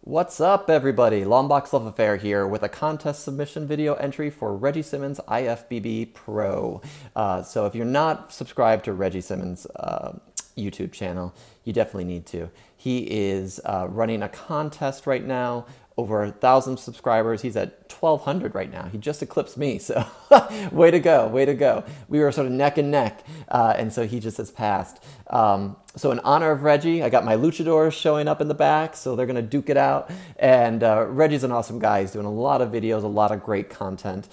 What's up, everybody? Longbox Love Affair here with a contest submission video entry for Regie Simmons IFBB Pro. So if you're not subscribed to Regie Simmons' YouTube channel, you definitely need to. He is running a contest right now, over 1,000 subscribers. He's at 1,200 right now. He just eclipsed me, so way to go, way to go. We were sort of neck and neck, and so he just has passed. So in honor of Reggie, I got my luchadors showing up in the back, so they're gonna duke it out. And Reggie's an awesome guy. He's doing a lot of videos, a lot of great content,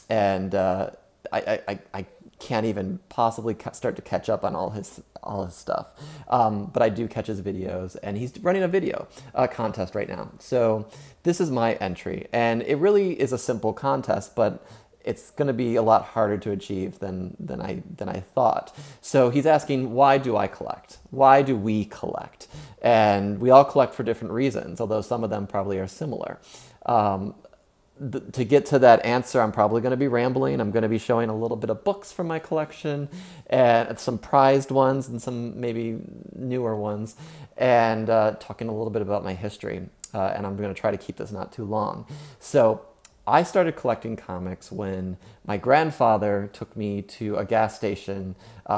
and I can't even possibly start to catch up on all his stuff. But I do catch his videos, and he's running a video contest right now. So this is my entry, and it really is a simple contest, but it's going to be a lot harder to achieve than I thought. So he's asking, why do I collect? Why do we collect? And we all collect for different reasons, although some of them probably are similar. To get to that answer, I'm probably going to be rambling. I'm going to be showing a little bit of books from my collection, and some prized ones and some maybe newer ones, and talking a little bit about my history. And I'm going to try to keep this not too long. So I started collecting comics when my grandfather took me to a gas station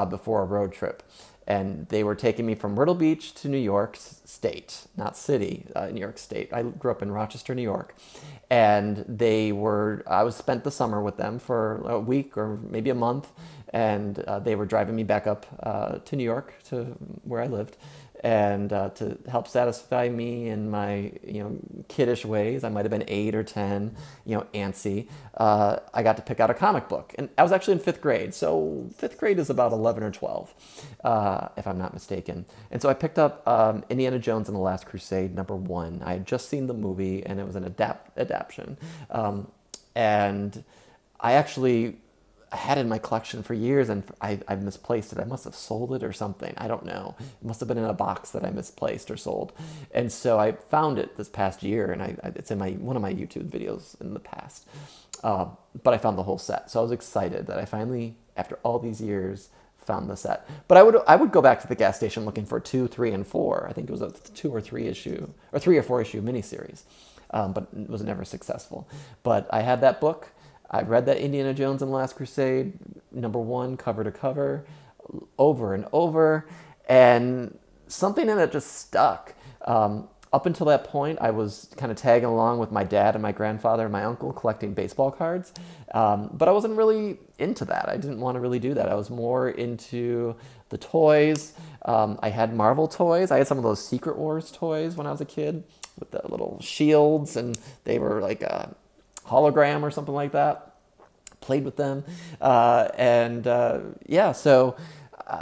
before a road trip. And they were taking me from Myrtle Beach to New York State, not city, New York State. I grew up in Rochester, New York. And I spent the summer with them for a week or maybe a month. And they were driving me back up to New York, to where I lived, and to help satisfy me in my kiddish ways. I might have been 8 or 10, antsy. I got to pick out a comic book, and I was actually in 5th grade. So 5th grade is about 11 or 12, if I'm not mistaken. And so I picked up Indiana Jones and the Last Crusade #1. I had just seen the movie, and it was an adaptation, and I actually had it in my collection for years, and I've misplaced it. I must have sold it or something. I don't know. It must have been in a box that I misplaced or sold. And so I found it this past year, and it's in one of my YouTube videos in the past. But I found the whole set, so I was excited that I finally, after all these years, found the set. But I would go back to the gas station looking for 2, 3, and 4. I think it was a 2 or 3 issue, or 3 or 4 issue miniseries, but it was never successful. But I had that book. I read that Indiana Jones and the Last Crusade, #1, cover to cover, over and over, and something in it just stuck. Up until that point, I was kind of tagging along with my dad and my grandfather and my uncle collecting baseball cards, but I wasn't really into that. I didn't want to really do that. I was more into the toys. I had Marvel toys. I had some of those Secret Wars toys when I was a kid with the little shields, and they were like a hologram or something like that. Played with them, yeah, so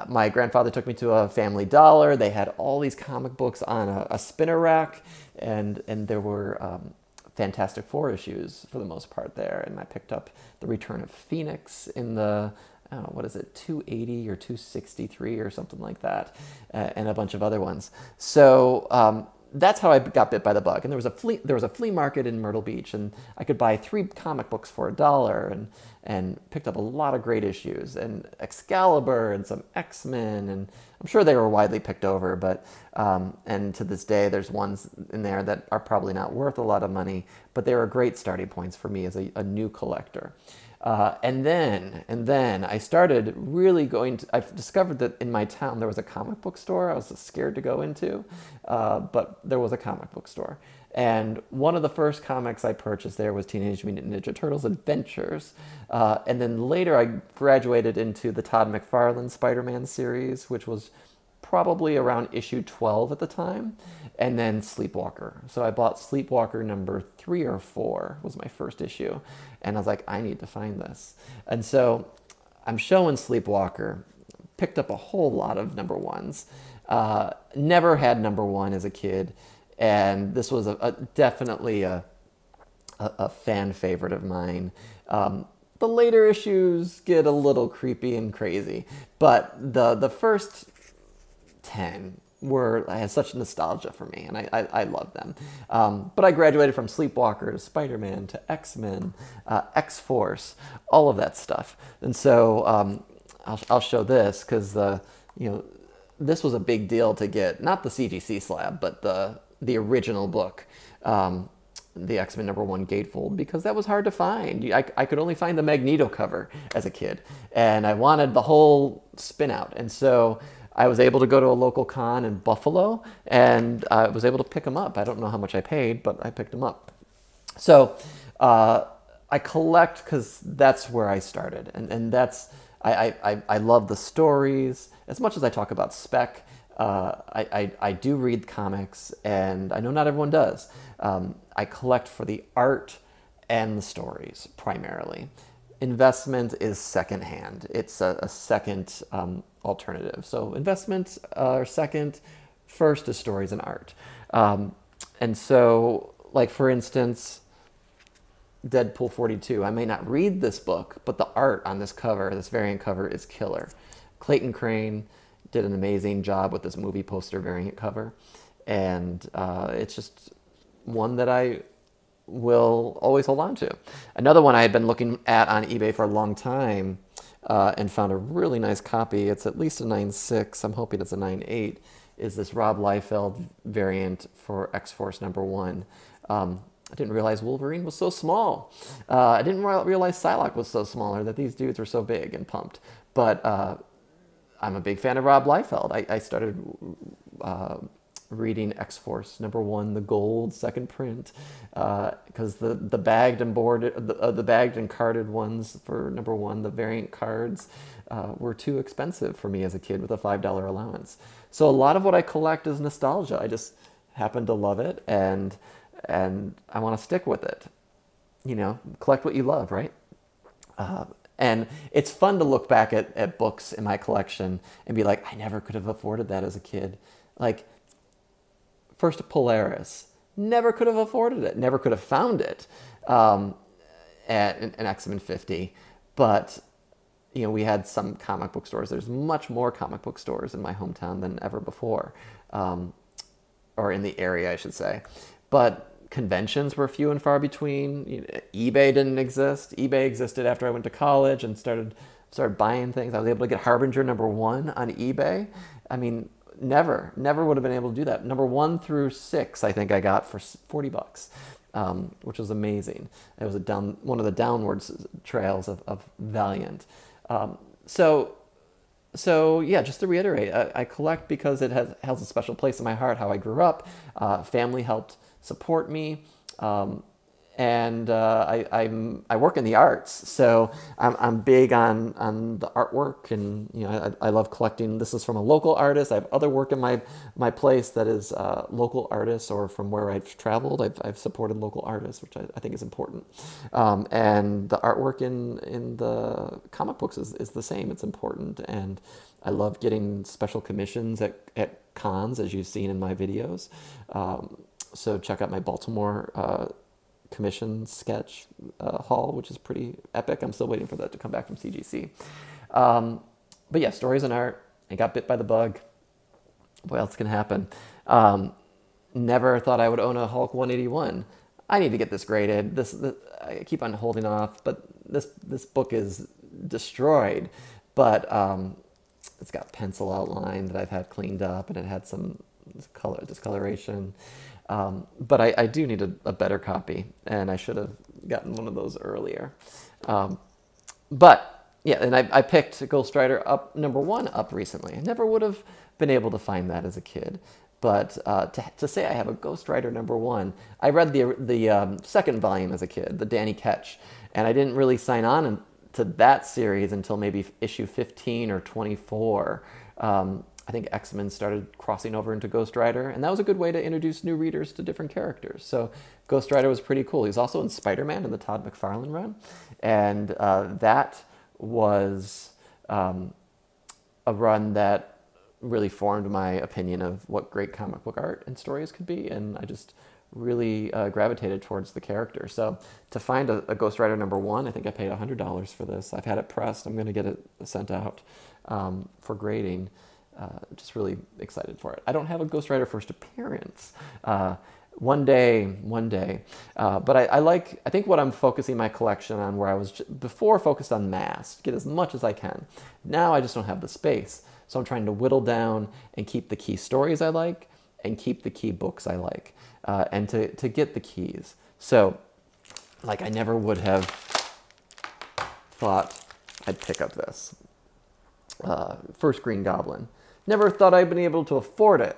my grandfather took me to a Family Dollar. They had all these comic books on a spinner rack, and there were Fantastic Four issues for the most part there. And I picked up The Return of Phoenix in the, I don't know, what is it, 280 or 263 or something like that, and a bunch of other ones. So that's how I got bit by the bug. And there was a flea market in Myrtle Beach, and I could buy 3 comic books for $1, and picked up a lot of great issues, and Excalibur and some X-Men, and I'm sure they were widely picked over, but and to this day there's ones in there that are probably not worth a lot of money, but they were great starting points for me as a new collector. And then I started really I've discovered that in my town there was a comic book store I was scared to go into, but there was a comic book store. And one of the first comics I purchased there was Teenage Mutant Ninja Turtles Adventures. And then later I graduated into the Todd McFarlane Spider-Man series, which was probably around issue 12 at the time, and then Sleepwalker. So I bought Sleepwalker #3 or 4 was my first issue, and I was like, I need to find this. And so I'm showing Sleepwalker, picked up a whole lot of #1s, never had #1 as a kid, and this was definitely a fan favorite of mine. The later issues get a little creepy and crazy, but the first 10 had such nostalgia for me, and I love them. But I graduated from Sleepwalker to Spider-Man to X-Men, X-Force, all of that stuff. And so I'll show this because this was a big deal to get, not the CGC slab, but the the original book, the X-Men #1 Gatefold, because that was hard to find. I could only find the Magneto cover as a kid, and I wanted the whole spin out. And so I was able to go to a local con in Buffalo, and I was able to pick them up. I don't know how much I paid, but I picked them up. So I collect because that's where I started, and that's I love the stories as much as I talk about spec. I do read comics, and I know not everyone does. I collect for the art and the stories primarily. Investment is secondhand. It's a second alternative. So investments are second. First is stories and art. And so, like for instance, Deadpool 42. I may not read this book, but the art on this cover, this variant cover, is killer. Clayton Crane did an amazing job with this movie poster variant cover, and it's just one that I will always hold on to. Another one I had been looking at on eBay for a long time and found a really nice copy. It's at least a 9.6. I'm hoping it's a 9.8. Is this Rob Liefeld variant for X-Force #1. I didn't realize Wolverine was so small. I didn't realize Psylocke was so small, or that these dudes were so big and pumped. But I'm a big fan of Rob Liefeld. I started reading X-Force #1, the gold second print, because the bagged and boarded, the bagged and carded ones for #1, the variant cards, were too expensive for me as a kid with a $5 allowance. So a lot of what I collect is nostalgia. I just happen to love it, and I want to stick with it. You know, collect what you love, right? And it's fun to look back at books in my collection and be like, I never could have afforded that as a kid. Like, first Polaris, never could have afforded it, never could have found it at an X-Men 50. But, you know, we had some comic book stores. There's much more comic book stores in my hometown than ever before, or in the area, I should say. But conventions were few and far between. You know, eBay didn't exist. eBay existed after I went to college and started buying things. I was able to get Harbinger #1 on eBay. I mean, never would have been able to do that. #1 through 6, I think I got for $40, which was amazing. It was one of the downwards trails of Valiant. So yeah, just to reiterate, I collect because it has a special place in my heart. How I grew up, family helped support me, and I work in the arts, so I'm big on the artwork, and you know, I love collecting. This is from a local artist. I have other work in my place that is local artists, or from where I've traveled. I've supported local artists, which I think is important. And the artwork in the comic books is the same. It's important, and I love getting special commissions at cons, as you've seen in my videos. So check out my Baltimore commission sketch haul, which is pretty epic. I'm still waiting for that to come back from CGC. But yeah, stories and art. I got bit by the bug. What else can happen? Never thought I would own a Hulk 181. I need to get this graded. I keep on holding off, but this book is destroyed. But it's got pencil outline that I've had cleaned up, and it had some discoloration. But I do need a better copy, and I should have gotten one of those earlier. But yeah, and I picked Ghost Rider #1 up recently. I never would have been able to find that as a kid. But to say I have a Ghost Rider #1, I read the second volume as a kid, the Danny Ketch, and I didn't really sign on to that series until maybe issue 15 or 24. I think X-Men started crossing over into Ghost Rider, and that was a good way to introduce new readers to different characters. So Ghost Rider was pretty cool. He was also in Spider-Man in the Todd McFarlane run, and that was a run that really formed my opinion of what great comic book art and stories could be, and I just really gravitated towards the character. So to find a Ghost Rider #1, I think I paid $100 for this. I've had it pressed. I'm going to get it sent out for grading. Just really excited for it. I don't have a Ghost Rider first appearance. One day. But I think what I'm focusing my collection on, where I was before focused on mass, get as much as I can. Now I just don't have the space. So I'm trying to whittle down and keep the key stories I like, and keep the key books I like, and to get the keys. So, like, I never would have thought I'd pick up this. First Green Goblin. Never thought I'd been able to afford it.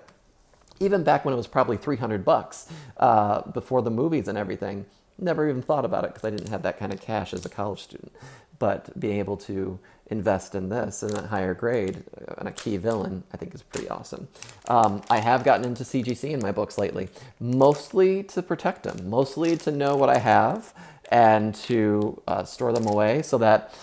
Even back when it was probably $300 before the movies and everything. Never even thought about it because I didn't have that kind of cash as a college student. But being able to invest in this in a higher grade and a key villain, I think is pretty awesome. I have gotten into CGC in my books lately, mostly to protect them, mostly to know what I have and to store them away so that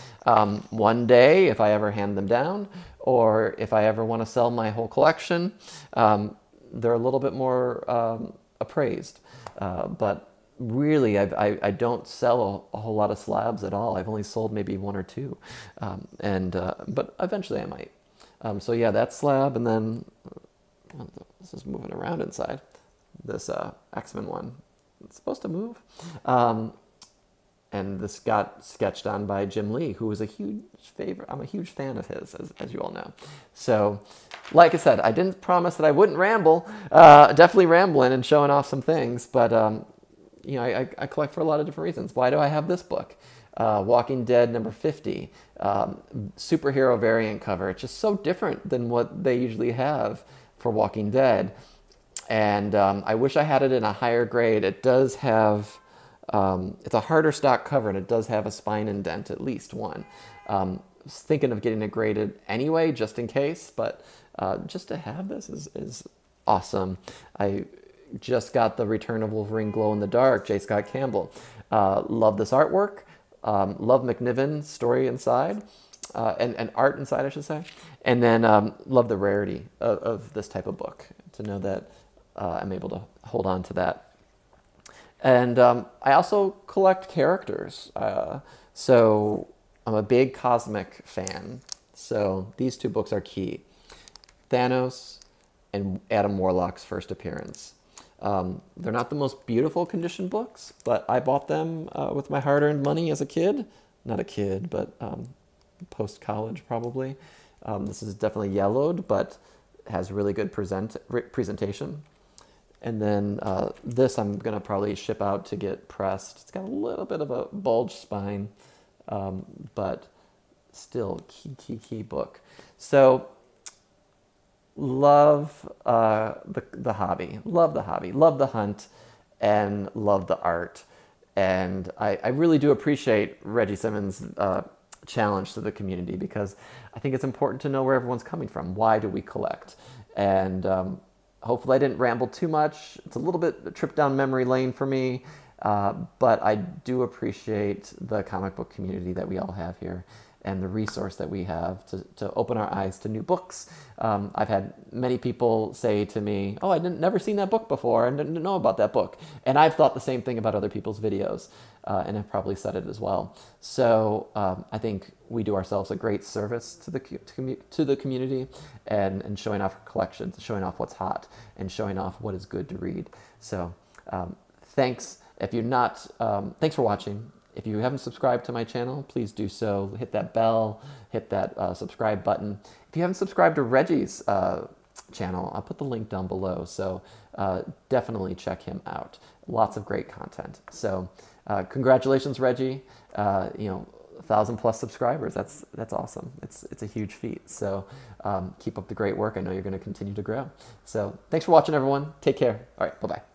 one day, if I ever hand them down, or if I ever want to sell my whole collection, they're a little bit more appraised. But really, I don't sell a whole lot of slabs at all. I've only sold maybe one or two, but eventually I might. So yeah, that slab, and then this is moving around inside. This X-Men one, it's supposed to move. And this got sketched on by Jim Lee, who was a huge favorite. I'm a huge fan of his, as you all know. So, like I said, I didn't promise that I wouldn't ramble. Definitely rambling and showing off some things, but you know, I collect for a lot of different reasons. Why do I have this book? Walking Dead number 50, superhero variant cover. It's just so different than what they usually have for Walking Dead. And I wish I had it in a higher grade. It does have... it's a harder stock cover, and it does have a spine indent, at least one. Was thinking of getting it graded anyway, just in case, but just to have this is awesome. I just got the Return of Wolverine Glow in the Dark, J. Scott Campbell. Love this artwork. Love McNiven's story inside, and art inside, I should say. And then love the rarity of this type of book, to know that I'm able to hold on to that. And I also collect characters. So I'm a big cosmic fan. So these two books are key. Thanos and Adam Warlock's first appearance. They're not the most beautiful condition books, but I bought them with my hard-earned money as a kid. Not a kid, but post-college probably. This is definitely yellowed, but has really good presentation. And then this I'm going to probably ship out to get pressed. It's got a little bit of a bulge spine, but still key book. So love the hobby, love the hunt, and love the art. And I really do appreciate Regie Simmons' challenge to the community, because I think it's important to know where everyone's coming from. Why do we collect? And hopefully I didn't ramble too much. It's a little bit a trip down memory lane for me, but I do appreciate the comic book community that we all have here, and the resource that we have to open our eyes to new books. I've had many people say to me, oh, never seen that book before, and didn't know about that book. And I've thought the same thing about other people's videos, and I've probably said it as well. So I think we do ourselves a great service to the community, and showing off collections, showing off what's hot, and showing off what is good to read. So thanks. If you're not, thanks for watching. If you haven't subscribed to my channel, please do so. Hit that bell, hit that subscribe button. If you haven't subscribed to Regie's channel, I'll put the link down below. So definitely check him out. Lots of great content. So congratulations, Reggie. You know, 1,000+ subscribers. That's awesome. It's a huge feat. So keep up the great work. I know you're going to continue to grow. So thanks for watching, everyone. Take care. All right, bye-bye.